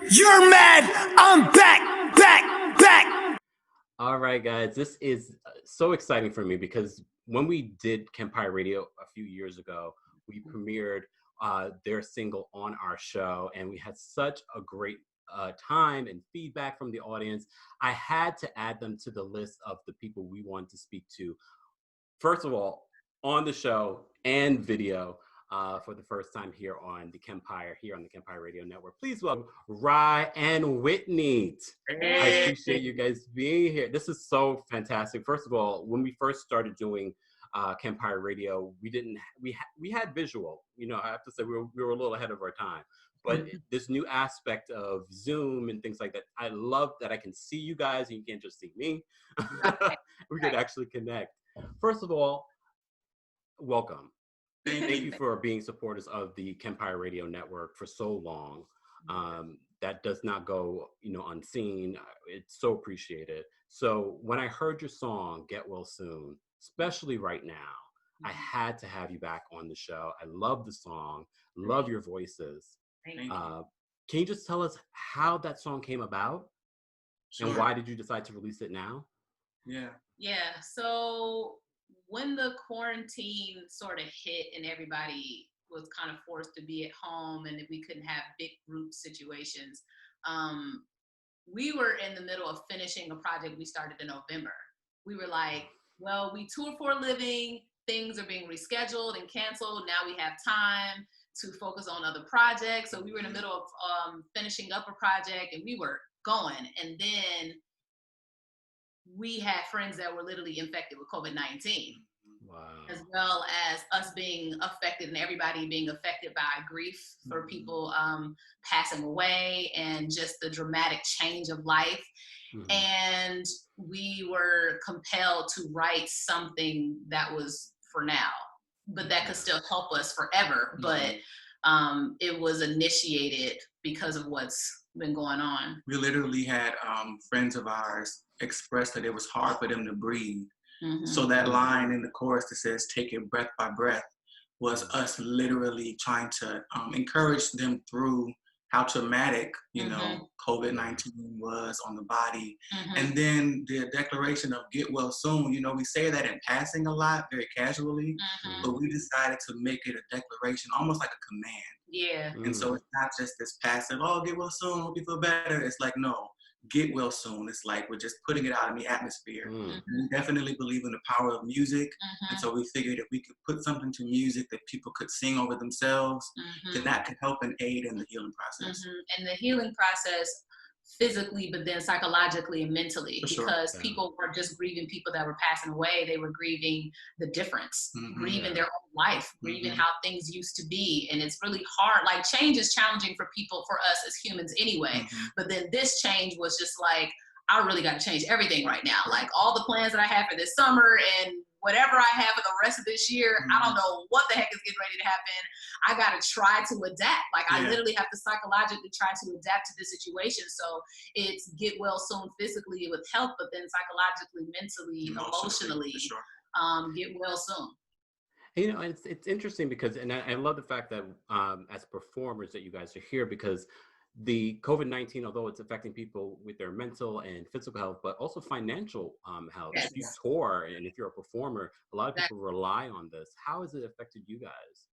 You're mad. I'm back. All right, guys, this is so exciting for me because when we did Kempire Radio a few years ago, we premiered their single on our show, and we had such a great time and feedback from the audience. I had to add them to the list of the people we wanted to speak to. First of all, on the show and video, for the first time here on the Kempire Radio Network. Please welcome RAII and Whitney. Hey. I appreciate you guys being here. This is so fantastic. First of all, when we first started doing Kempire Radio, we had visual. You know, I have to say we were a little ahead of our time. But this new aspect of Zoom and things like that, I love that I can see you guys and you can't just see me. We could actually connect. First of all, welcome. Thank you for being supporters of the Kempire Radio Network for so long. That does not go, unseen. It's so appreciated. So when I heard your song, Get Well Soon, especially right now, I had to have you back on the show. I love the song, love your voices. Thank you. Can you just tell us how that song came about? Sure. And why did you decide to release it now? Yeah. So when the quarantine sort of hit and everybody was kind of forced to be at home and we couldn't have big group situations, we were in the middle of finishing a project we started in November. We were like, well, we tour for a living, things are being rescheduled and canceled. Now we have time to focus on other projects. So we were in the middle of finishing up a project and we were going. And then we had friends that were literally infected with COVID-19. Wow. As well as us being affected and everybody being affected by grief for people passing away and just the dramatic change of life. And we were compelled to write something that was for now, but that could still help us forever. But it was initiated because of what's been going on. We literally had friends of ours express that it was hard for them to breathe. So that line in the chorus that says, take it breath by breath, was us literally trying to encourage them through how traumatic, COVID-19 was on the body. And then the declaration of get well soon, we say that in passing a lot, very casually, but we decided to make it a declaration, almost like a command. Yeah. And so it's not just this passive, oh, get well soon, hope you feel better. It's like, no, get well soon. It's like we're just putting it out in the atmosphere. And we definitely believe in the power of music. And so we figured if we could put something to music that people could sing over themselves, then that could help and aid in the healing process. And the healing process physically, but then psychologically and mentally, because people were just grieving people that were passing away. They were grieving the difference, grieving their own life, grieving how things used to be. And it's really hard. Like, change is challenging for people, for us as humans anyway. But then this change was just like, I really got to change everything right now. Like, all the plans that I have for this summer and whatever I have for the rest of this year, I don't know what the heck is getting ready to happen. I got to try to adapt. Like, I literally have to psychologically try to adapt to this situation. So it's get well soon physically with health, but then psychologically, mentally, emotionally, get well soon. It's interesting because, and I love the fact that as performers that you guys are here, because the COVID-19, although it's affecting people with their mental and physical health, but also financial health. If you tour and if you're a performer, a lot of people rely on this. How has it affected you guys?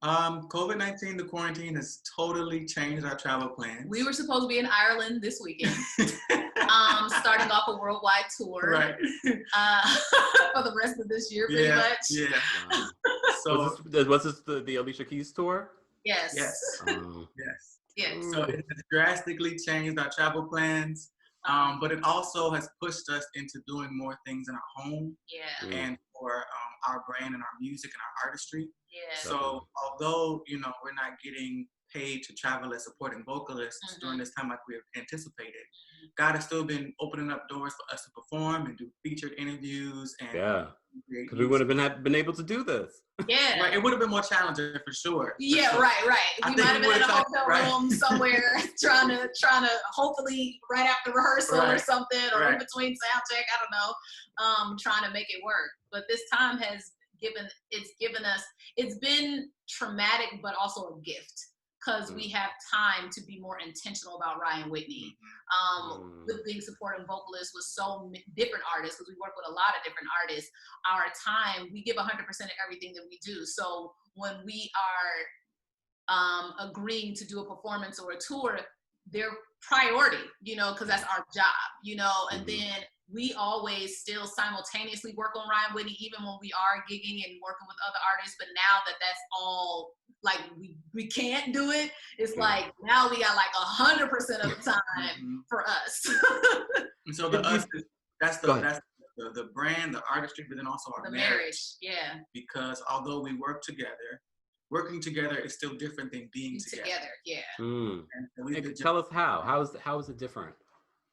COVID-19, the quarantine has totally changed our travel plans. We were supposed to be in Ireland this weekend, starting off a worldwide tour for the rest of this year, pretty much. Yeah. Wow. So was this the Alicia Keys tour? Yes. Yes. Yes. So it has drastically changed our travel plans, but it also has pushed us into doing more things in our home and for our brand and our music and our artistry. So although, we're not getting paid to travel as supporting vocalists during this time like we anticipated, God has still been opening up doors for us to perform and do featured interviews and because we would have been able to do this. It would have been more challenging for sure. Right. We might have been in a hotel room somewhere trying to hopefully right after rehearsal or something, or in between sound check, I don't know, trying to make it work. But this time has given us, it's been traumatic, but also a gift. because we have time to be more intentional about RAII and Whitney. With being supporting vocalists with so different artists, because we work with a lot of different artists, our time, we give 100% of everything that we do. So when we are agreeing to do a performance or a tour, they're priority, you know, because that's our job, you know, and then we always still simultaneously work on RAII and Whitney, even when we are gigging and working with other artists. But now that that's all, like, we can't do it, it's like now we got like 100% of the time for us. And so the us, that's the brand, the artistry, but then also our marriage. Yeah. Because although we work together, working together is still different than being together. Yeah. And tell us how is it different?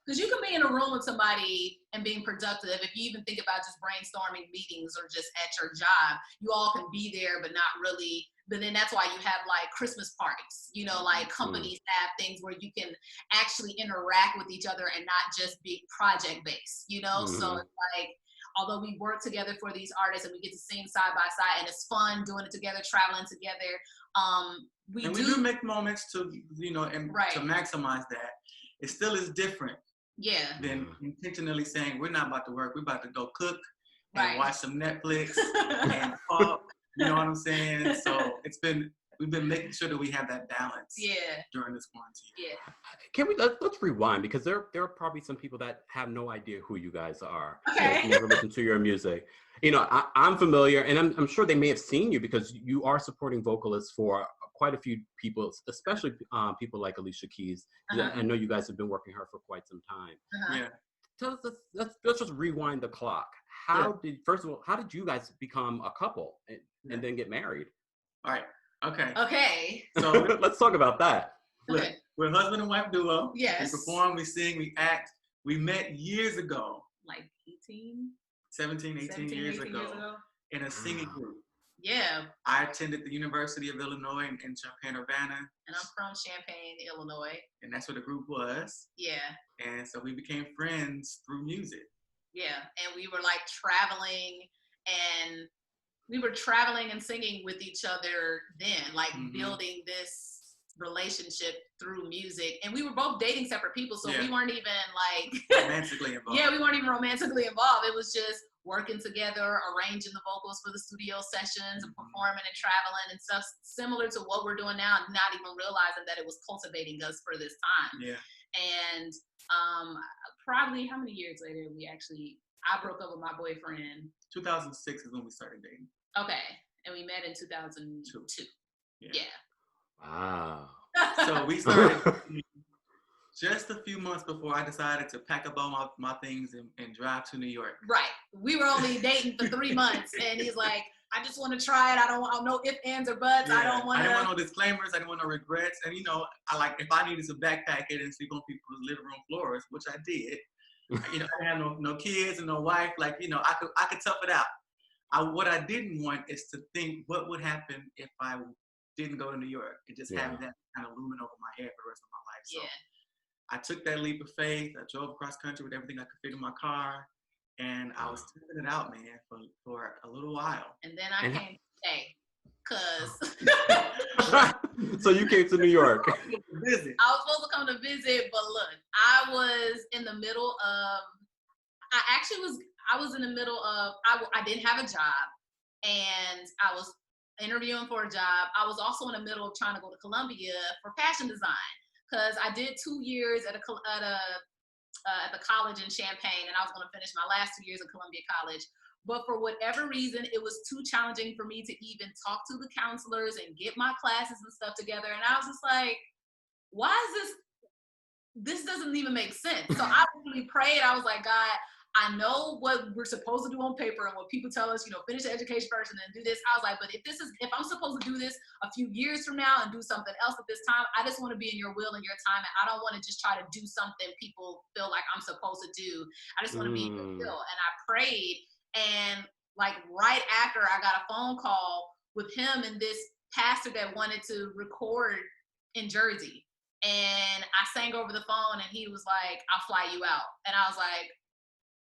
Because you can be in a room with somebody and being productive. If you even think about just brainstorming meetings or just at your job, you all can be there, but not really. But then that's why you have like Christmas parties, you know, like companies have things where you can actually interact with each other and not just be project based, you know? So it's like, although we work together for these artists and we get to sing side by side and it's fun doing it together, traveling together. We do make moments to, you know, and to maximize that. It still is different. Yeah. Than intentionally saying, we're not about to work, we're about to go cook and watch some Netflix and talk. You know what I'm saying? So we've been making sure that we have that balance during this quarantine. Yeah. Can we let's rewind, because there are probably some people that have no idea who you guys are. Okay. Never listened to your music. You know, I'm familiar, and I'm sure they may have seen you because you are supporting vocalists for quite a few people, especially people like Alicia Keys. I know you guys have been working her for quite some time. Yeah. Tell us, let's just rewind the clock. How did you guys become a couple and then get married? All right. Okay. So let's talk about that. We're a husband and wife duo. Yes. We perform, we sing, we act. We met years ago. Like 18 years ago. In a singing group. Yeah. I attended the University of Illinois in Champaign-Urbana. And I'm from Champaign, Illinois. And that's where the group was. Yeah. And so we became friends through music. Yeah. And we were like traveling and singing with each other then, like building this relationship through music. And we were both dating separate people, so we weren't even like romantically involved. Yeah, we weren't even romantically involved. It was just working together, arranging the vocals for the studio sessions and performing and traveling and stuff similar to what we're doing now, not even realizing that it was cultivating us for this time. Yeah. And probably how many years later I broke up with my boyfriend. 2006 is when we started dating. Okay. And we met in 2002. Yeah. Wow. So we started just a few months before I decided to pack up all my things and drive to New York. Right. We were only dating for 3 months, and he's like, I just want to try it. I don't want no ifs, ands, or buts. Yeah. I didn't want no disclaimers. I didn't want no regrets. And, you know, if I needed to backpack it and sleep on people's living room floors, which I did, you know, I didn't have no kids and no wife. Like, you know, I could tough it out. What I didn't want is to think what would happen if I didn't go to New York and just have that kind of looming over my head for the rest of my life. So I took that leap of faith. I drove across country with everything I could fit in my car. And I was testing it out, man, for a little while. And then I came to stay, So you came to New York. I was supposed to come to visit, but look, I was in the middle of, I didn't have a job, and I was interviewing for a job. I was also in the middle of trying to go to Columbia for fashion design, because I did 2 years at the college in Champaign, and I was going to finish my last 2 years at Columbia College. But for whatever reason, it was too challenging for me to even talk to the counselors and get my classes and stuff together. And I was just like, why is this doesn't even make sense. So I really prayed. I was like, God, I know what we're supposed to do on paper and what people tell us, you know, finish the education first and then do this. I was like, but if I'm supposed to do this a few years from now and do something else at this time, I just want to be in your will and your time. And I don't want to just try to do something people feel like I'm supposed to do. I just want to be in your will. And I prayed, and like right after, I got a phone call with him and this pastor that wanted to record in Jersey. And I sang over the phone, and he was like, I'll fly you out. And I was like,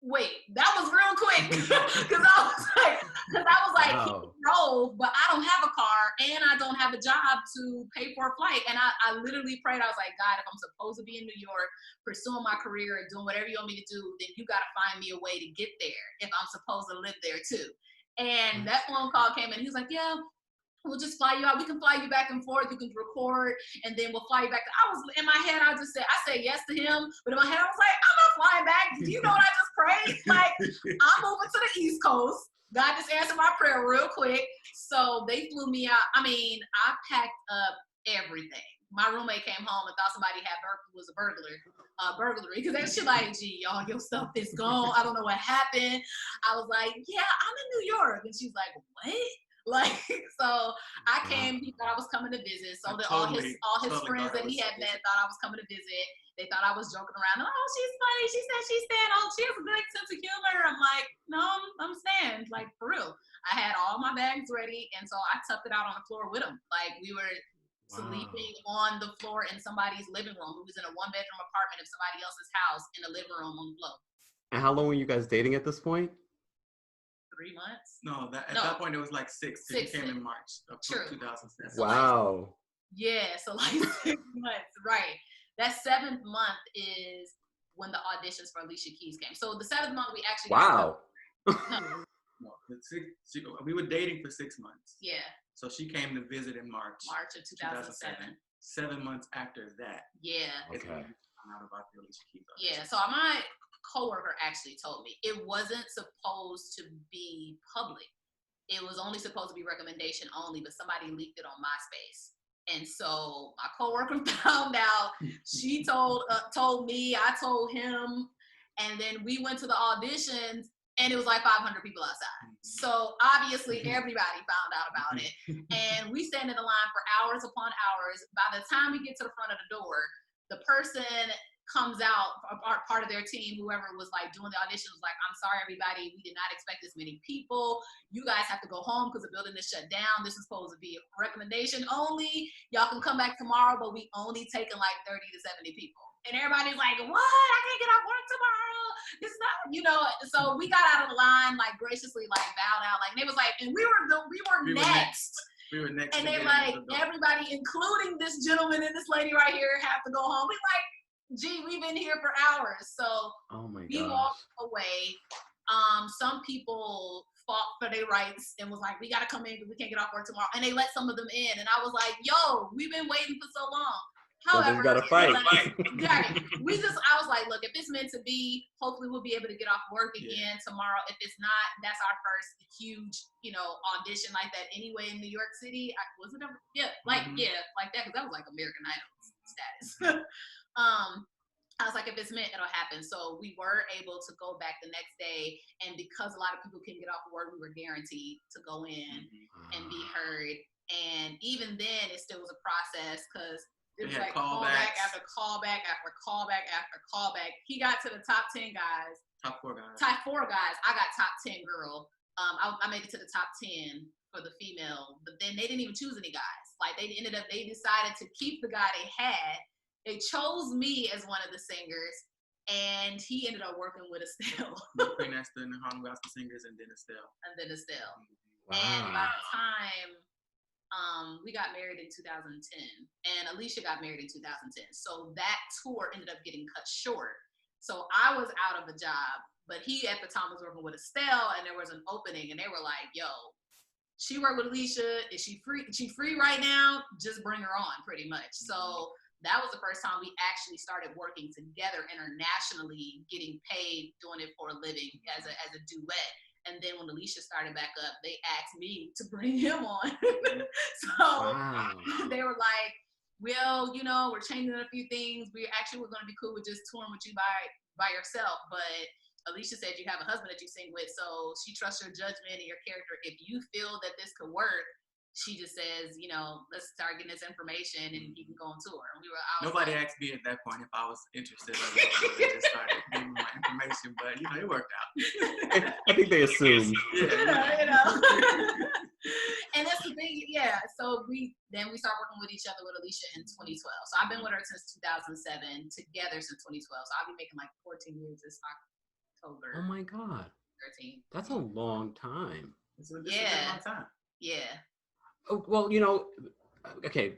wait, that was real quick. Because I was like, wow. He drove, but I don't have a car and I don't have a job to pay for a flight. And I literally prayed. I was like, God, if I'm supposed to be in New York, pursuing my career and doing whatever you want me to do, then you got to find me a way to get there if I'm supposed to live there too. And that phone call came in. He was like, yeah, we'll just fly you out. We can fly you back and forth. You can record, and then we'll fly you back. I was in my head. I said yes to him, but in my head I was like, I'm not flying back. Do you know what I just prayed? Like, I'm moving to the East Coast. God just answered my prayer real quick. So they flew me out. I mean, I packed up everything. My roommate came home and thought somebody was a burglary, because that shit like, gee, all your stuff is gone. I don't know what happened. I was like, yeah, I'm in New York, and she's like, what? Like, so I came, he thought I was coming to visit. So all his friends that he had met thought I was coming to visit. They thought I was joking around. Oh, she's funny. She said she's staying. Oh, she has a great sense of humor. I'm like, no, I'm staying. Like, for real. I had all my bags ready, and so I tucked it out on the floor with him. Like, we were sleeping on the floor in somebody's living room. Who was in a 1-bedroom apartment of somebody else's house in the living room on the floor. And how long were you guys dating at this point? 3 months? No, at that point it was like 6. He came in March of 2007. Wow. Yeah, so like 6 months, right. That 7th month is when the auditions for Alicia Keys came. So the 7th month we actually we were dating for 6 months. Yeah. So she came to visit in March of 2007. 7 months after that. Yeah. Okay. Out about the Alicia Keys audition. Yeah, so my coworker actually told me it wasn't supposed to be public. It was only supposed to be recommendation only, but somebody leaked it on MySpace. And so my coworker found out. She told me, I told him, and then we went to the auditions, and it was like 500 people outside. So obviously everybody found out about it. And we stand in the line for hours upon hours. By the time we get to the front of the door, the person comes out, part of their team, whoever was like doing the audition was like, I'm sorry, everybody, we did not expect this many people. You guys have to go home because the building is shut down. This is supposed to be a recommendation only. Y'all can come back tomorrow, but we only taking like 30 to 70 people. And everybody's like, what? I can't get off work tomorrow. It's not, so we got out of the line, like graciously like bowed out. Like, they was like, and we were next. We were next. And they like, everybody, including this gentleman and this lady right here, have to go home. We like, gee, we've been here for hours. So we walked away. Some people fought for their rights and was like, we got to come in because we can't get off work tomorrow. And they let some of them in. And I was like, yo, we've been waiting for so long. However, got to fight. I was like, look, if it's meant to be, hopefully we'll be able to get off work again tomorrow. If it's not, that's our first huge, audition like that anyway in New York City. Was it ever? Yeah, like that, because that was like American Idol status. I was like, if it's meant, it'll happen. So we were able to go back the next day, and because a lot of people couldn't get off of work, we were guaranteed to go in and be heard. And even then, it still was a process because it was like callback after callback after callback after callback. He got to the top 10 guys. Top 4 guys. Top 4 guys. I got top 10 girl. I made it to the top 10 for the female, but then they didn't even choose any guys. Like they decided to keep the guy they had. They chose me as one of the singers, and he ended up working with Estelle. Queen Esther and the Harlem Gospel Singers, and then Estelle. Wow. And by the time we got married in 2010, and Alicia got married in 2010, so that tour ended up getting cut short. So I was out of a job, but he at the time was working with Estelle, and there was an opening, and they were like, yo, she worked with Alicia. Is she free? Is she free right now? Just bring her on, pretty much. So that was the first time we actually started working together internationally, getting paid, doing it for a living as a duet. And then when Alicia started back up, they asked me to bring him on. So they were like, well, we're changing a few things. We're going to be cool with just touring with you by yourself. But Alicia said you have a husband that you sing with, so she trusts your judgment and your character. If you feel that this could work, she just says, let's start getting this information and you can go on tour. And nobody asked me at that point if I was interested. I just started giving my information, but it worked out. I think they assumed. And that's the thing, yeah. So we started working with each other with Alicia in 2012. So I've been with her since 2007, together since 2012. So I'll be making like 14 years this October. Oh my God. 13th. That's a long time. It's a long time. Yeah. Oh, well, okay.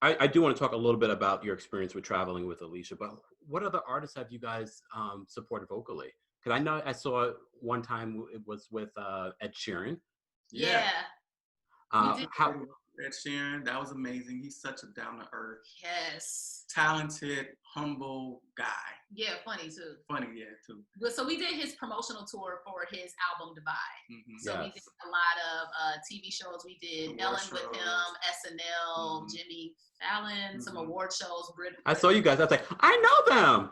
I do want to talk a little bit about your experience with traveling with Alicia, but what other artists have you guys supported vocally? Because I know I saw one time it was with Ed Sheeran. Yeah. How? Ed Sheeran, that was amazing. He's such a down-to-earth, Yes, talented, humble guy. Yeah, funny too. Funny, yeah, too. So we did his promotional tour for his album Divide. Mm-hmm. So we did a lot of TV shows. We did Ellen with him, SNL, Jimmy Fallon, some award shows. I saw you guys. I was like, I know them.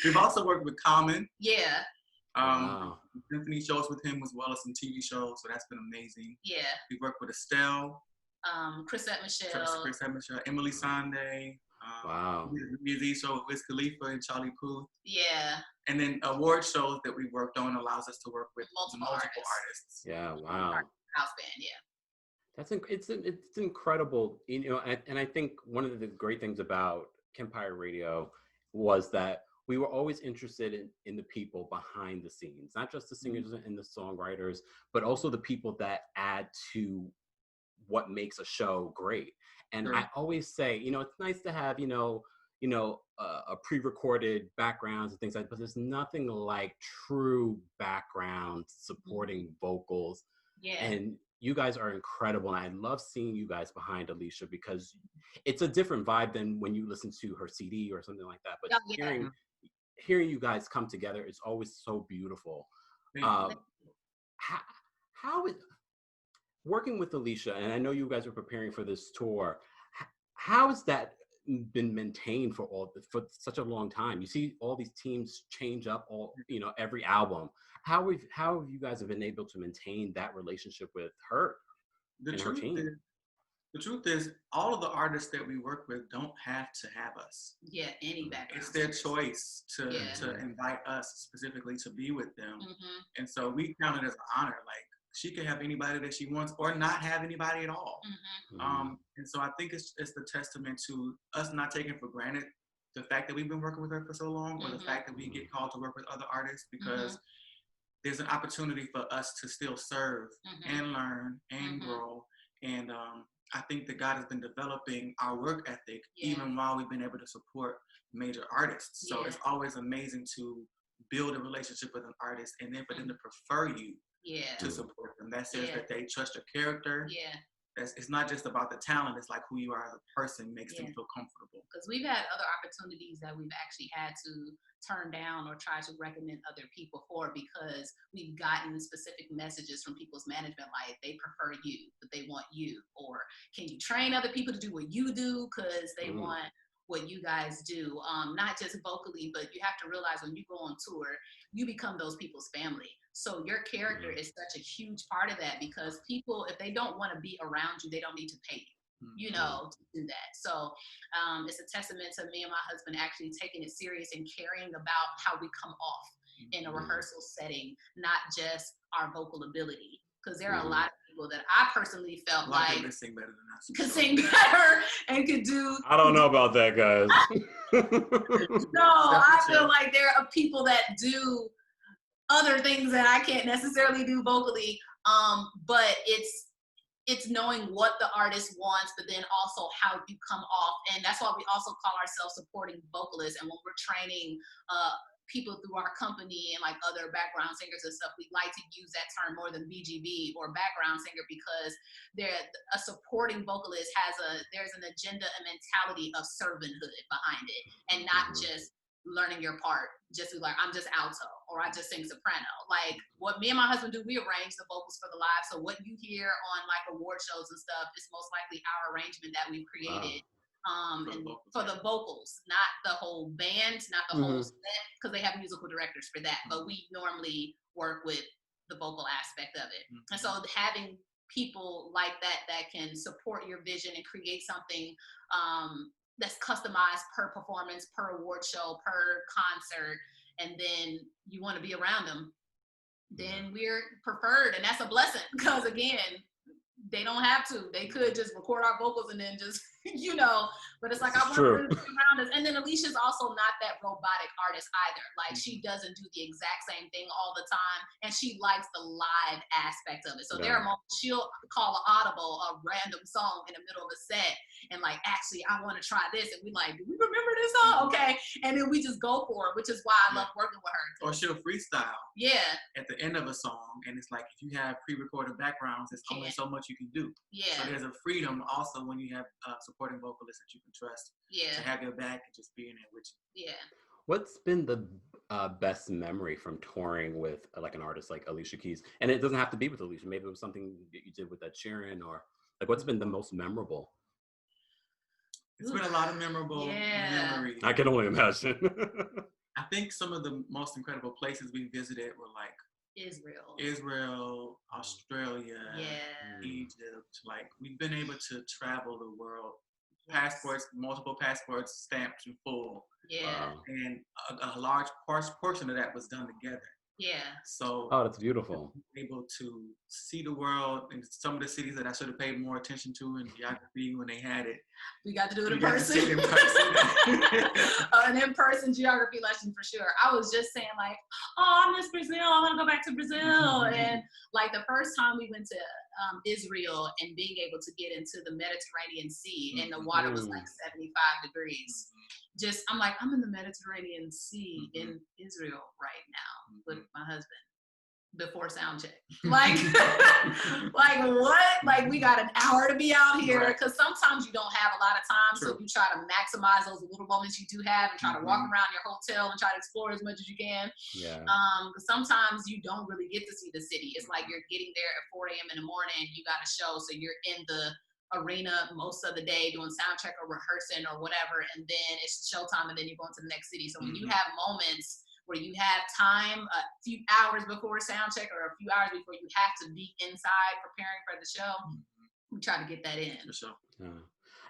We've also worked with Common. Yeah. Wow. Symphony shows with him as well as some TV shows, so that's been amazing. Yeah. We've worked with Estelle. Chrisette Michelle. Emily Sande. Wow. Music show with Wiz Khalifa and Charlie Puth. Yeah. And then award shows that we worked on allows us to work with multiple artists. Yeah, wow. House band, yeah. It's incredible, and I think one of the great things about Kempire Radio was that we were always interested in the people behind the scenes, not just the singers and the songwriters, but also the people that add to what makes a show great. And I always say, it's nice to have, a pre-recorded backgrounds and things like that, but there's nothing like true background supporting vocals. Yeah. And you guys are incredible. And I love seeing you guys behind Alicia because it's a different vibe than when you listen to her CD or something like that. But hearing you guys come together is always so beautiful. How is working with Alicia, and I know you guys are preparing for this tour, how has that been maintained for such a long time? You see all these teams change up every album. How have you guys been able to maintain that relationship with her and her team? The truth is, all of the artists that we work with don't have to have us. Yeah, any background. It's their choice to invite us specifically to be with them. Mm-hmm. And so we count it as an honor. Like, she can have anybody that she wants or not have anybody at all. Mm-hmm. And so I think it's the testament to us not taking for granted the fact that we've been working with her for so long, or the fact that we get called to work with other artists, because there's an opportunity for us to still serve and learn and grow. And I think that God has been developing our work ethic even while we've been able to support major artists. So it's always amazing to build a relationship with an artist and then for them to prefer you to support them. That says that they trust your character. Yeah. It's not just about the talent, it's like who you are as a person makes them feel comfortable. Because we've had other opportunities that we've actually had to turn down or try to recommend other people for, because we've gotten specific messages from people's management like they prefer you, but they want you, or can you train other people to do what you do, because they want what you guys do, not just vocally, but you have to realize when you go on tour, you become those people's family. So your character is such a huge part of that, because people, if they don't want to be around you, they don't need to pay you, to do that. So it's a testament to me and my husband actually taking it serious and caring about how we come off in a rehearsal setting, not just our vocal ability. Because there are a lot of people that I personally felt like could sing better than us. Could sing better and could do. I don't know about that, guys. No, I feel like there are people that do other things that I can't necessarily do vocally. But it's knowing what the artist wants, but then also how you come off. And that's why we also call ourselves supporting vocalists. And when we're training people through our company and like other background singers and stuff, we like to use that term more than BGV or background singer, because a supporting vocalist there's an agenda and mentality of servanthood behind it, and not just learning your part, just be like, I'm just alto or I just sing soprano. Like what me and my husband do, we arrange the vocals for the live. So what you hear on like award shows and stuff is most likely our arrangement that we've created. And for the vocals, not the whole band, not the whole set, because they have musical directors for that. But we normally work with the vocal aspect of it. And so having people like that can support your vision and create something that's customized per performance, per award show, per concert, and then you want to be around them, then we're preferred. And that's a blessing, because again, they don't have to. They could just record our vocals and then just, you know, but it's like, I want to be around us. And then Alicia's also not that robotic artist either. Like, she doesn't do the exact same thing all the time. And she likes the live aspect of it. So there are moments she'll call an audible, a random song in the middle of a set. And like, actually, I want to try this. And we like, do we remember this song? Okay. And then we just go for it, which is why I love working with her. Or she'll freestyle. Yeah. At the end of a song. And it's like, if you have pre-recorded backgrounds, there's only so much you can do. Yeah. So there's a freedom also when you have supporting vocalists that you can trust. Yeah. To have your back and just being there with you. Yeah. What's been the best memory from touring with like an artist like Alicia Keys? And it doesn't have to be with Alicia. Maybe it was something that you did with Ed Sheeran, or like, what's been the most memorable? It's been a lot of memorable memories. I can only imagine. I think some of the most incredible places we visited were like Israel, Australia, Egypt. Like, we've been able to travel the world. Passports, multiple passports stamped in full. Yeah. And a large portion of that was done together. Yeah. So. Oh, that's beautiful. Able to see the world in some of the cities that I should have paid more attention to in geography when they had it. We got to do it in person. An in-person geography lesson for sure. I was just saying like, oh, I miss Brazil. I want to go back to Brazil. And like the first time we went to Israel and being able to get into the Mediterranean Sea and the water was like 75 degrees. Just, I'm like, I'm in the Mediterranean Sea in Israel right now with my husband before sound check. Like, like what? Like, we got an hour to be out here because sometimes you don't have a lot of time. So you try to maximize those little moments you do have and try to walk around your hotel and try to explore as much as you can. Yeah. Because sometimes you don't really get to see the city. It's like you're getting there at 4 a.m. in the morning. You got a show, so you're in the arena most of the day doing sound check or rehearsing or whatever, and then it's showtime, and then you go into the next city. So when you have moments where you have time, a few hours before sound check or a few hours before you have to be inside preparing for the show, we try to get that in. For sure.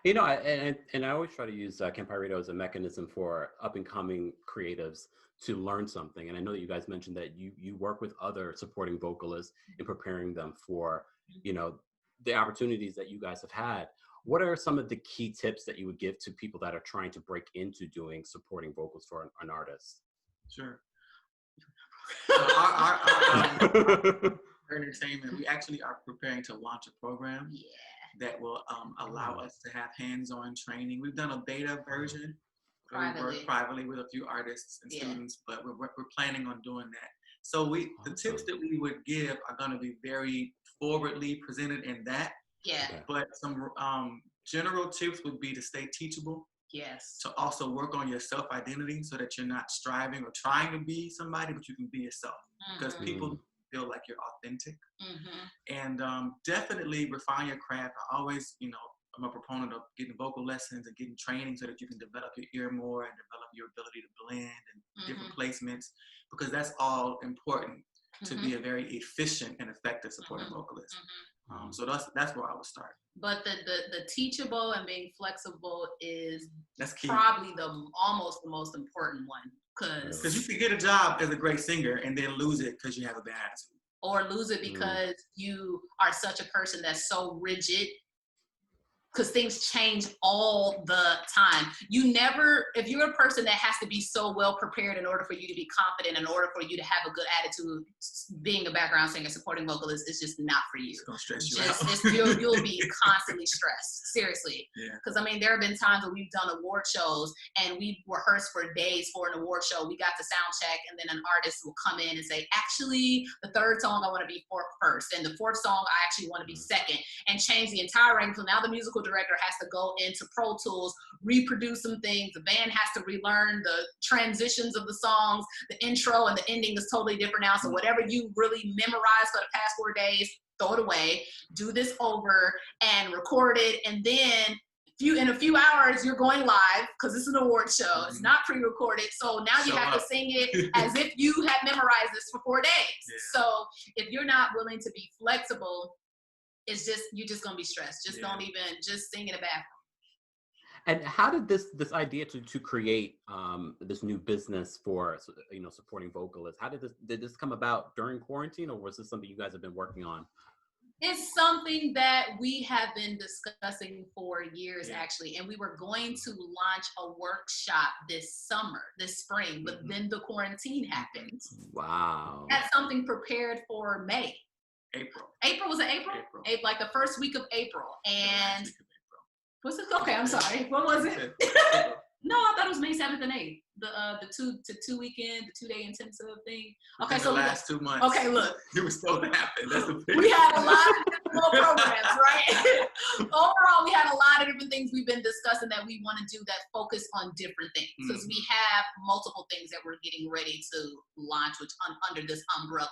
You know, and I always try to use Campfire Radio as a mechanism for up and coming creatives to learn something. And I know that you guys mentioned that you work with other supporting vocalists in preparing them for, you know, the opportunities that you guys have had. What are some of the key tips that you would give to people that are trying to break into doing supporting vocals for an artist? Sure. Our entertainment, we actually are preparing to launch a program that will allow us to have hands-on training. We've done a beta version. We work privately with a few artists and students, but we're planning on doing that. So the tips that we would give are going to be very forwardly presented in that. Yeah. But some general tips would be to stay teachable. Yes. To also work on your self-identity so that you're not striving or trying to be somebody, but you can be yourself. Because people feel like you're authentic. And definitely refine your craft. I always, you know, I'm a proponent of getting vocal lessons and getting training so that you can develop your ear more and develop your ability to blend and different placements, because that's all important to be a very efficient and effective supporting vocalist. So that's where I would start. But the teachable and being flexible is that's key. Probably almost the most important one, because you can get a job as a great singer and then lose it because you have a bad attitude, or lose it because you are such a person that's so rigid. Because things change all the time. You never, if you're a person that has to be so well prepared in order for you to be confident, in order for you to have a good attitude, being a background singer, supporting vocalist is just not for you. It's gonna stress you out. You'll be constantly stressed, seriously. Because I mean, there have been times where we've done award shows and we rehearsed for days for an award show. We got to sound check, and then an artist will come in and say, actually, the third song I want to be first, and the fourth song I actually want to be second, and change the entire range. So now the musical director has to go into Pro Tools, reproduce some things. The band has to relearn the transitions of the songs. The intro and the ending is totally different now. So whatever you really memorized for the past 4 days, throw it away, do this over and record it. And then in a few hours, you're going live because it's an award show. It's not pre-recorded. So now you have to sing it as if you had memorized this for 4 days. So if you're not willing to be flexible, it's just, you're just gonna be stressed. Just don't even, just sing in the bathroom. And how did this idea to create this new business for, you know, supporting vocalists, how did this come about during quarantine, or was this something you guys have been working on It's something that we have been discussing for years, actually, and we were going to launch a workshop this spring, but then the quarantine happened. Wow. That's something prepared for May. April. Was it April? April, like the first week of April. And was it? Okay, I'm sorry. What was it? No, I thought it was May 7th and 8th. The two weekend, the 2-day intensive thing. Okay, so the last 2 months. Okay, look. It was supposed to happen. That's the thing. We had a lot of different little programs, right? Overall, we had a lot of different things we've been discussing that we want to do that focus on different things. Because we have multiple things that we're getting ready to launch, which under this umbrella,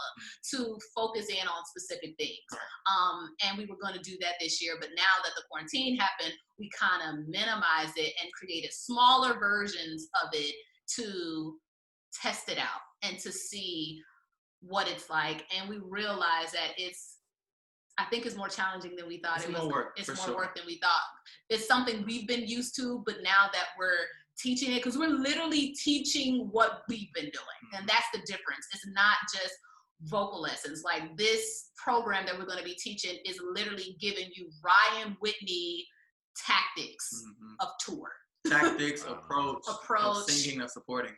to focus in on specific things. And we were going to do that this year, but now that the quarantine happened, we kind of minimized it and created smaller versions of it to test it out and to see what it's like. And we realized that I think it's more challenging than we thought. It's more work than we thought. It's something we've been used to, but now that we're teaching it, because we're literally teaching what we've been doing. And that's the difference. It's not just vocal lessons. Like this program that we're going to be teaching is literally giving you RAII and Whitney tactics of tour. Tactics, approach, of singing, of supporting.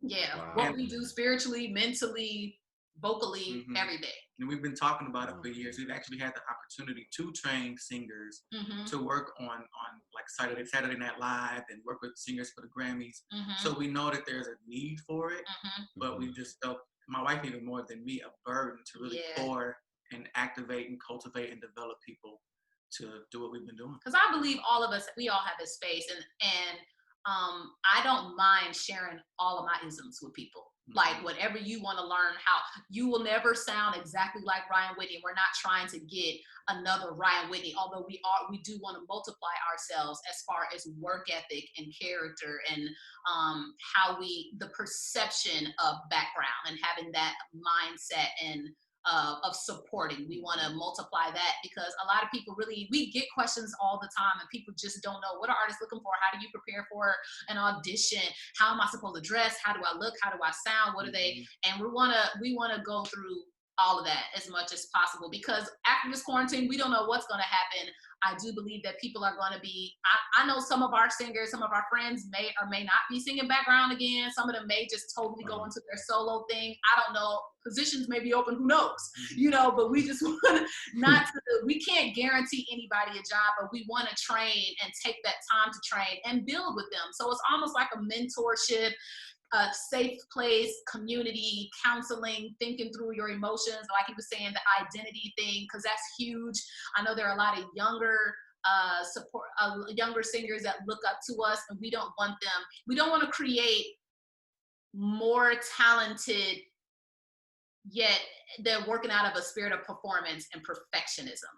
Yeah, what we do spiritually, mentally, vocally, every day. And we've been talking about it for years. We've actually had the opportunity to train singers to work on like Saturday Night Live and work with singers for the Grammys. So we know that there's a need for it, but we just felt, my wife even more than me, a burden to really pour and activate and cultivate and develop people to do what we've been doing. Because I believe all of us, we all have a space, and I don't mind sharing all of my isms with people. Like whatever you want to learn, how you will never sound exactly like RAII and Whitney. We're not trying to get another RAII and Whitney, although we do want to multiply ourselves as far as work ethic and character and how the perception of background and having that mindset and of supporting. We want to multiply that because a lot of people we get questions all the time and people just don't know, what are artists looking for? How do you prepare for an audition? How am I supposed to dress? How do I look? How do I sound? What are they? And we want to go through all of that as much as possible, because after this quarantine, we don't know what's going to happen. I do believe that people are going to be, I know some of our singers, some of our friends may or may not be singing background again. Some of them may just totally go into their solo thing. I don't know. Positions may be open, who knows? But we just want we can't guarantee anybody a job, but we want to train and take that time to train and build with them. So it's almost like a mentorship, a safe place, community, counseling, thinking through your emotions, like he was saying, the identity thing, because that's huge. I know there are a lot of younger singers that look up to us, and we don't want to create more talented, yet they're working out of a spirit of performance and perfectionism.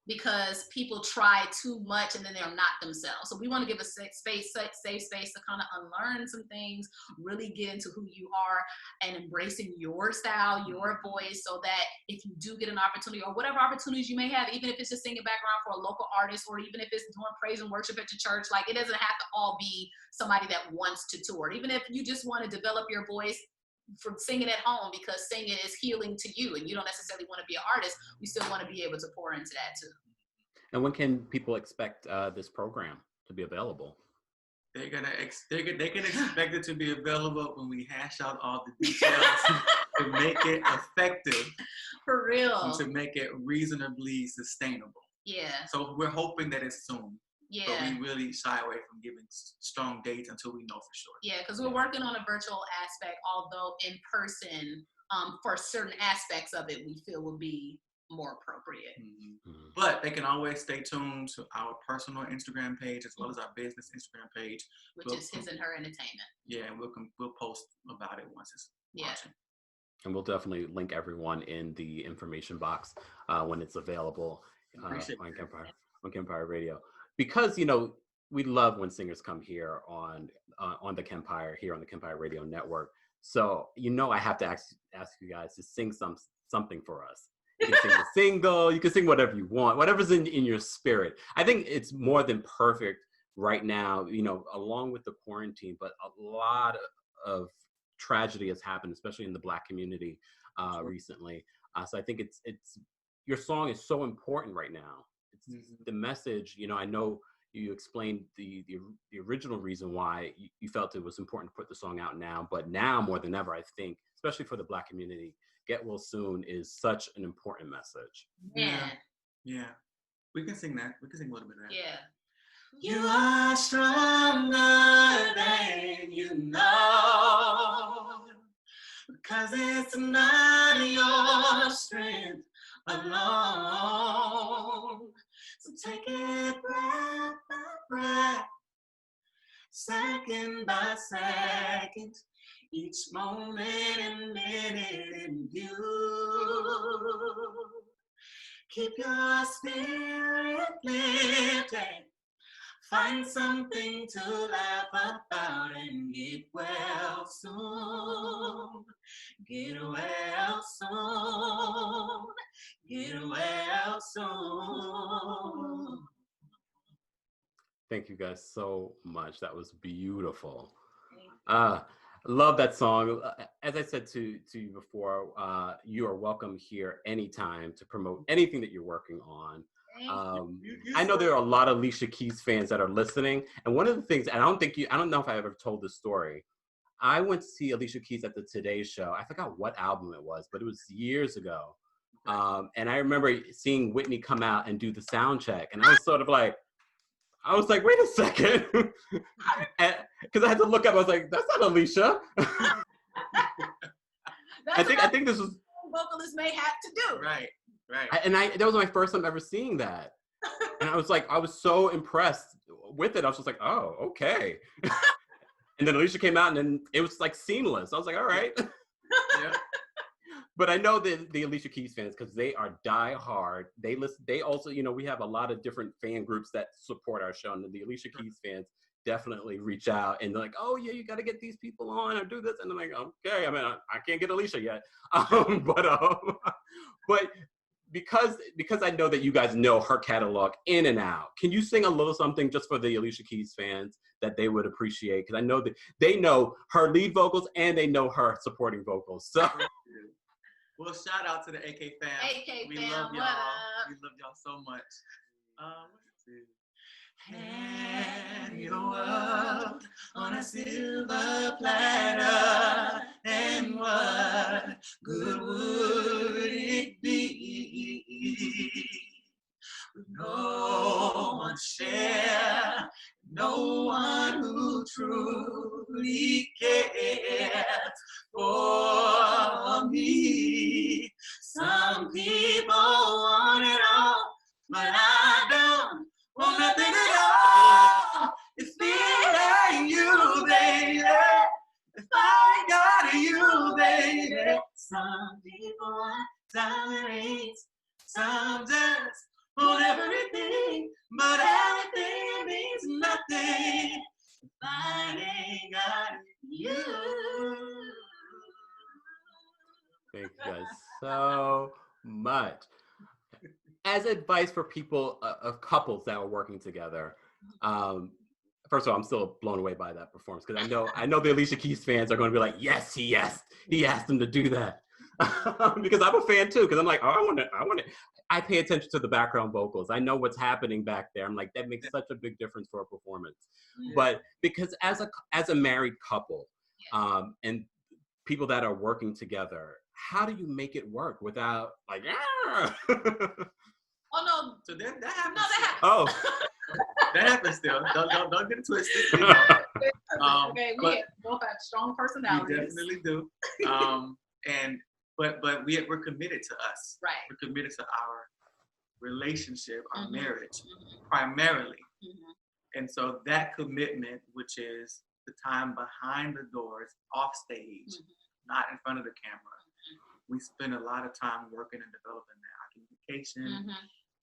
Because people try too much and then they're not themselves. So we want to give a safe space to kind of unlearn some things, really get into who you are and embracing your style, your voice, so that if you do get an opportunity or whatever opportunities you may have, even if it's just singing background for a local artist, or even if it's doing praise and worship at your church, like it doesn't have to all be somebody that wants to tour. Even if you just want to develop your voice from singing at home, because singing is healing to you and you don't necessarily want to be an artist, we still want to be able to pour into that too. And when can people expect this program to be available? They can expect it to be available when we hash out all the details to make it effective. For real. And to make it reasonably sustainable. Yeah. So we're hoping that it's soon. Yeah. But we really shy away from giving strong dates until we know for sure. Yeah, because we're working on a virtual aspect, although in person, for certain aspects of it, we feel will be more appropriate. But they can always stay tuned to our personal Instagram page as well as our business Instagram page, which is His and Her Entertainment. Yeah, and we'll post about it once it's launching. And we'll definitely link everyone in the information box when it's available on Kempire Radio. Because we love when singers come here on the Kempire, here on the Kempire Radio Network. So I have to ask you guys to sing something for us. You can sing a single, you can sing whatever you want, whatever's in your spirit. I think it's more than perfect right now, along with the quarantine, but a lot of tragedy has happened, especially in the Black community recently. So I think it's your song is so important right now. It's the message, you know, I know you explained the original reason why you felt it was important to put the song out now, but now more than ever, I think, especially for the Black community, Get Well Soon is such an important message. Yeah. We can sing that. We can sing a little bit of that. Yeah. You are stronger than you know, because it's not your strength alone. So take it breath by breath, second by second, each moment and minute in view. Keep your spirit lifted, find something to laugh about and get well soon. Get well soon. Get well soon. Thank you guys so much. That was beautiful. Love that song. As I said to you before, you are welcome here anytime to promote anything that you're working on. I know there are a lot of Alicia Keys fans that are listening, and one of the things, and I don't know if I ever told this story. I went to see Alicia Keys at the Today Show. I forgot what album it was, but it was years ago. And I remember seeing Whitney come out and do the sound check, and I was sort of like, wait a second, because I had to look up. I was like, that's not Alicia. I think this was vocalists may have to do. Right. That was my first time ever seeing that, and I was so impressed with it. I was just like, oh, okay. And then Alicia came out, and then it was like seamless. I was like, all right. Yeah. But I know the Alicia Keys fans, because they are die hard. They listen. They also, you know, we have a lot of different fan groups that support our show, and the Alicia Keys fans definitely reach out and they're like, oh yeah, you got to get these people on or do this, and I'm like, okay. I mean, I can't get Alicia yet, but because I know that you guys know her catalog in and out, can you sing a little something just for the Alicia Keys fans that they would appreciate? Because I know that they know her lead vocals and they know her supporting vocals. So. Well, shout out to the AK fam. We love y'all. We love y'all so much. Let's see. Hand me the world on a silver platter, and what good would it be with no one to share, no one who truly cares for me? Some people want it all, but I don't want nothing at all. If it ain't you, baby, if I got you, baby. Some people want diamond rings, some just want everything, but everything means nothing if I ain't got you. Thank you guys so much. As advice for people, of couples that are working together, first of all, I'm still blown away by that performance, because I know the Alicia Keys fans are going to be like, yes, he asked him to do that. Because I'm a fan too, because I'm like, oh, I want to. I pay attention to the background vocals. I know what's happening back there. I'm like, that makes such a big difference for a performance. Yeah. But because as a married couple, and people that are working together, how do you make it work without like? Oh no! So that happens. No, that happens. Oh, that happens still. Don't get it twisted. Okay, we both have strong personalities. We definitely do. But we're committed to us. Right. We're committed to our relationship, our marriage, primarily. And so that commitment, which is the time behind the doors, off stage, not in front of the camera, we spend a lot of time working and developing that. Our communication,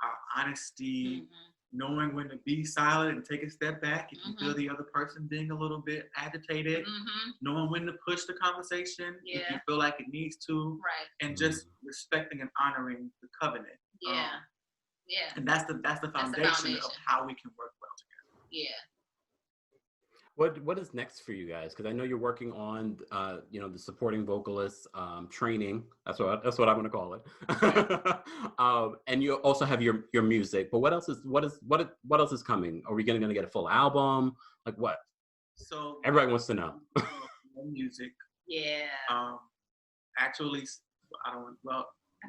our honesty, knowing when to be silent and take a step back if you feel the other person being a little bit agitated, knowing when to push the conversation if you feel like it needs to, and just respecting and honoring the covenant. And that's the foundation of how we can work well together. What is next for you guys? Because I know you're working on the supporting vocalists training. That's what I'm going to call it. And you also have your music. But what else is coming? Are we going to get a full album? Like what? So everybody wants to know. Music. Yeah. Actually,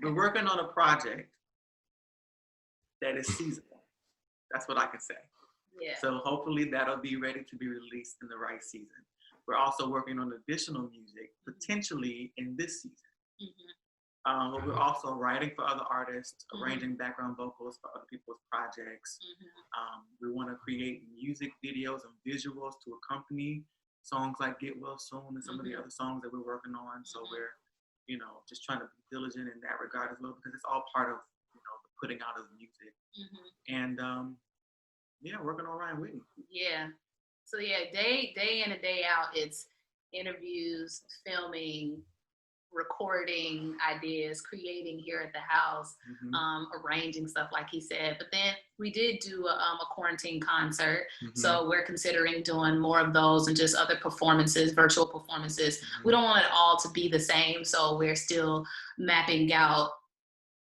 we're working on a project that is seasonal. That's what I can say. Yeah. So hopefully that'll be ready to be released in the right season. We're also working on additional music, potentially in this season. Mm-hmm. But we're also writing for other artists, arranging background vocals for other people's projects. We want to create music videos and visuals to accompany songs like Get Well Soon and some of the other songs that we're working on. So we're, just trying to be diligent in that regard as well, because it's all part of, the putting out of the music. And working on RAII and Whitney. Yeah. So day in and day out, it's interviews, filming, recording ideas, creating here at the house, arranging stuff like he said. But then we did do a quarantine concert. So we're considering doing more of those and just other performances, virtual performances. We don't want it all to be the same. So we're still mapping out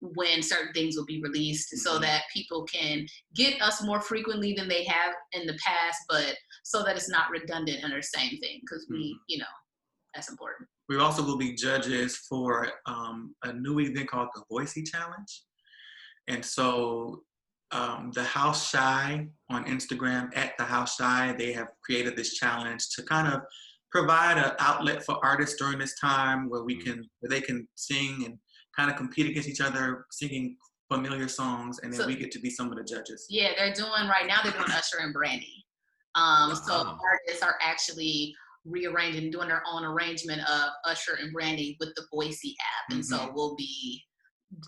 when certain things will be released so that people can get us more frequently than they have in the past, but so that it's not redundant in the same thing, because we, that's important. We also will be judges for a new event called the Voicey Challenge. And so the House Shy on Instagram, at the House Shy, they have created this challenge to kind of provide an outlet for artists during this time where they can sing and kind of compete against each other, singing familiar songs, and then we get to be some of the judges. Yeah, they're doing Usher and Brandy. So artists are actually rearranging, doing their own arrangement of Usher and Brandy with the Voicey app. And so we'll be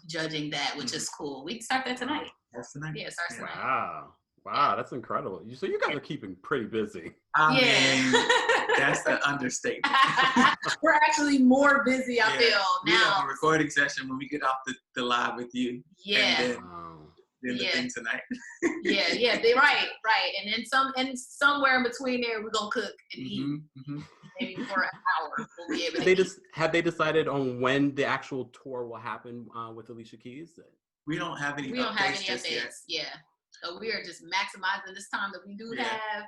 judging that, which is cool. We can start that tonight. That's tonight. Yeah, it starts tonight. Wow, that's incredible. So you guys are keeping pretty busy. I mean, that's an understatement. We're actually more busy, I feel, now. We have a recording session when we get off the live with you. Yeah. And then the thing tonight. They're right. And then somewhere in between there, we're going to cook and eat. Maybe for an hour, we'll be able to have they decided on when the actual tour will happen with Alicia Keys? We don't have any updates. Yeah. So we are just maximizing this time that we do have.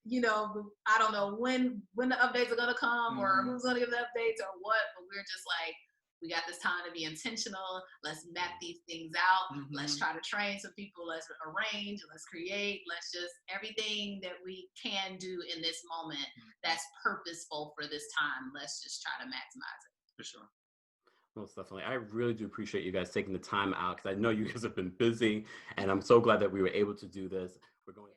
I don't know when the updates are going to come or who's going to give the updates or what, but we're just like, we got this time to be intentional. Let's map these things out. Let's try to train some people. Let's arrange. Let's create. Let's just everything that we can do in this moment that's purposeful for this time. Let's just try to maximize it. For sure. Most definitely. I really do appreciate you guys taking the time out, because I know you guys have been busy, and I'm so glad that we were able to do this. We're going